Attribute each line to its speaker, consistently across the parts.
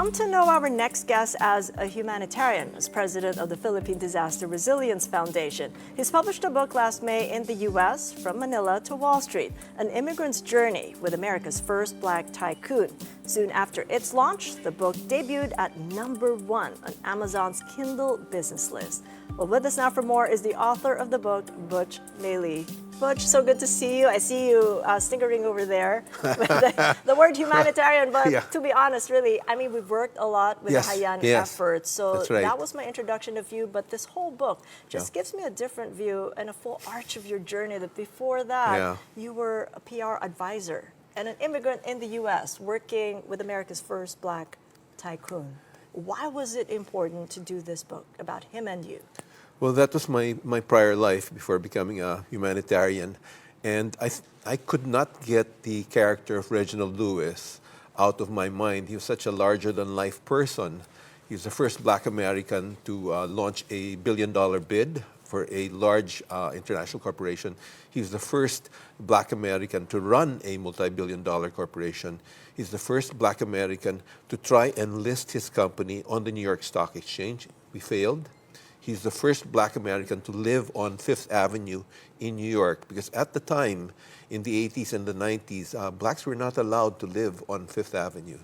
Speaker 1: come to know our next guest as a humanitarian, as president of the Philippine Disaster Resilience Foundation. He's published a book last May in the U.S., From Manila to Wall Street, An Immigrant's Journey with America's First Black Tycoon. Soon after its launch, the book debuted at #1 on Amazon's Kindle business list. Well, with us now for more is the author of the book, Butch Meily. Butch, so good to see you. I see you sniggering over there with the word humanitarian, but
Speaker 2: Yeah.
Speaker 1: to be honest, really, I mean, we've worked a lot with the Hayan effort, so
Speaker 2: That's right.
Speaker 1: that was my introduction of you, but this whole book just gives me a different view and a full arch of your journey, that before that, you were a PR advisor and an immigrant in the U.S. working with America's first black tycoon. Why was it important to do this book about him and you?
Speaker 2: Well, that was my prior life before becoming a humanitarian. And I could not get the character of Reginald Lewis out of my mind. He was such a larger-than-life person. He was the first black American to launch a billion-dollar bid for a large international corporation. He was the first black American to run a multi-billion-dollar corporation. He's the first black American to try and list his company on the New York Stock Exchange. We failed. He's the first black American to live on Fifth Avenue in New York, because at the time, in the 80s and the 90s, blacks were not allowed to live on Fifth Avenue.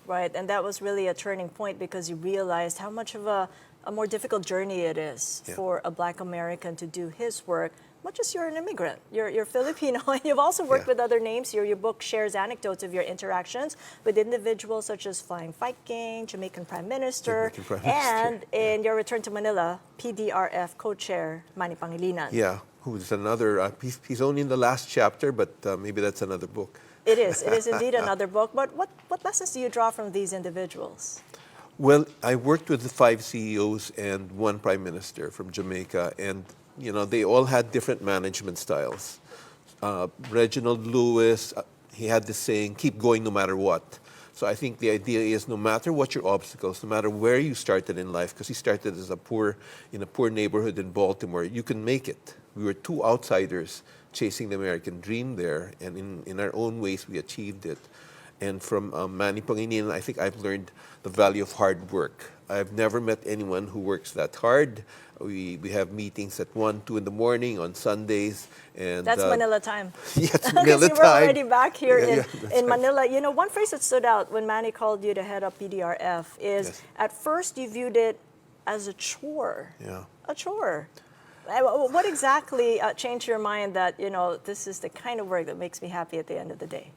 Speaker 1: Right, and that was really a turning point, because you realized how much of a more difficult journey it is for a black American to do his work. Much as you're an immigrant, you're Filipino, and you've also worked with other names here. Your book shares anecdotes of your interactions with individuals such as Flying Viking, Jamaican Prime Minister, and in your return to Manila, PDRF co-chair Manny Pangilinan.
Speaker 2: Yeah, who's another, he's only in the last chapter, but maybe that's another book.
Speaker 1: It is indeed another book, but what lessons do you draw from these individuals?
Speaker 2: Well, I worked with the 5 CEOs and 1 Prime Minister from Jamaica, and you know, they all had different management styles. Reginald Lewis, he had this saying, keep going no matter what. So I think the idea is, no matter what your obstacles, no matter where you started in life, because he started as in a poor neighborhood in Baltimore, you can make it. We were 2 outsiders chasing the American dream there, and in our own ways we achieved it. And from Manny Pangilinan, I think I've learned the value of hard work. I've never met anyone who works that hard. We have meetings at 1, 2 in the morning on Sundays. And
Speaker 1: that's Manila time.
Speaker 2: Yeah, it's Manila
Speaker 1: time. We're already back here in Manila.
Speaker 2: Right.
Speaker 1: You know, one phrase that stood out when Manny called you to head up PDRF is, at first you viewed it as a chore.
Speaker 2: Yeah.
Speaker 1: A chore. What exactly changed your mind that, you know, this is the kind of work that makes me happy at the end of the day?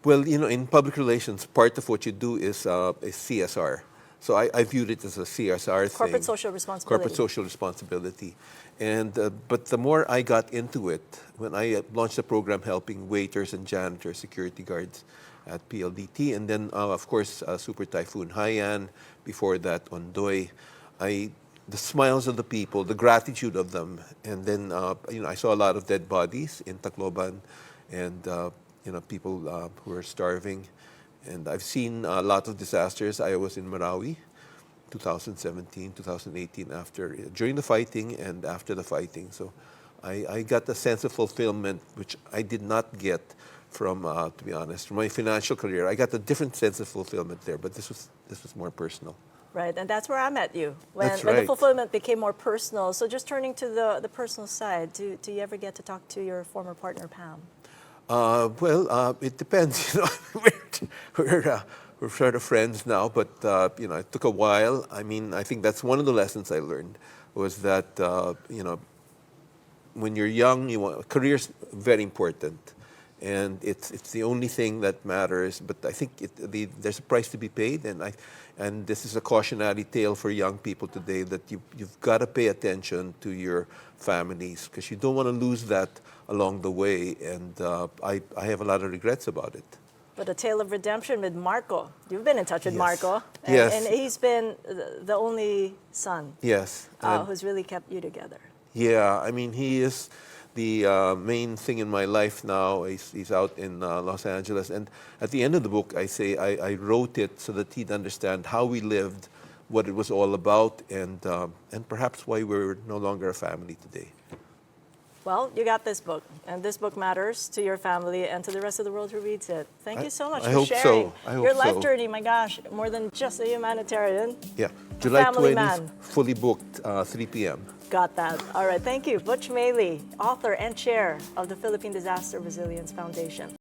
Speaker 2: Well, you know, in public relations, part of what you do is CSR. So I viewed it as a CSR thing.
Speaker 1: Corporate social responsibility.
Speaker 2: Corporate social responsibility. And, but the more I got into it, when I launched a program helping waiters and janitors, security guards at PLDT, and then, of course, Super Typhoon Haiyan, before that, Ondoy, the smiles of the people, the gratitude of them, and then, you know, I saw a lot of dead bodies in Tacloban, and, you know, people who are starving. And I've seen a lot of disasters. I was in Marawi, 2017, 2018, during the fighting and after the fighting. So I got a sense of fulfillment, which I did not get from, to be honest, from my financial career. I got a different sense of fulfillment there, but this was more personal.
Speaker 1: Right, and that's where I met you, when
Speaker 2: That's right.
Speaker 1: the fulfillment became more personal. So just turning to the personal side, do you ever get to talk to your former partner, Pam?
Speaker 2: Well, it depends. You know, we're sort of friends now, but you know, it took a while. I mean, I think that's one of the lessons I learned, was that you know, when you're young, career's very important, and it's the only thing that matters. But I think there's a price to be paid, and this is a cautionary tale for young people today, that you've got to pay attention to your families, because you don't want to lose that along the way, and I have a lot of regrets about it.
Speaker 1: But a tale of redemption with Marco. You've been in touch with Marco,
Speaker 2: and
Speaker 1: he's been the only son who's really kept you together.
Speaker 2: Yeah, I mean, he is the main thing in my life now. He's out in Los Angeles, and at the end of the book, I say I wrote it so that he'd understand how we lived, what it was all about, and perhaps why we're no longer a family today.
Speaker 1: Well, you got this book, and this book matters to your family and to the rest of the world who reads it. Thank you so much
Speaker 2: I
Speaker 1: for
Speaker 2: hope so.
Speaker 1: sharing
Speaker 2: I hope
Speaker 1: your life
Speaker 2: so.
Speaker 1: journey. My gosh, more than just a humanitarian.
Speaker 2: Yeah,
Speaker 1: A
Speaker 2: July
Speaker 1: family
Speaker 2: 20,
Speaker 1: man.
Speaker 2: fully booked, 3 p.m.
Speaker 1: Got that. All right, thank you. Butch Meily, author and chair of the Philippine Disaster Resilience Foundation.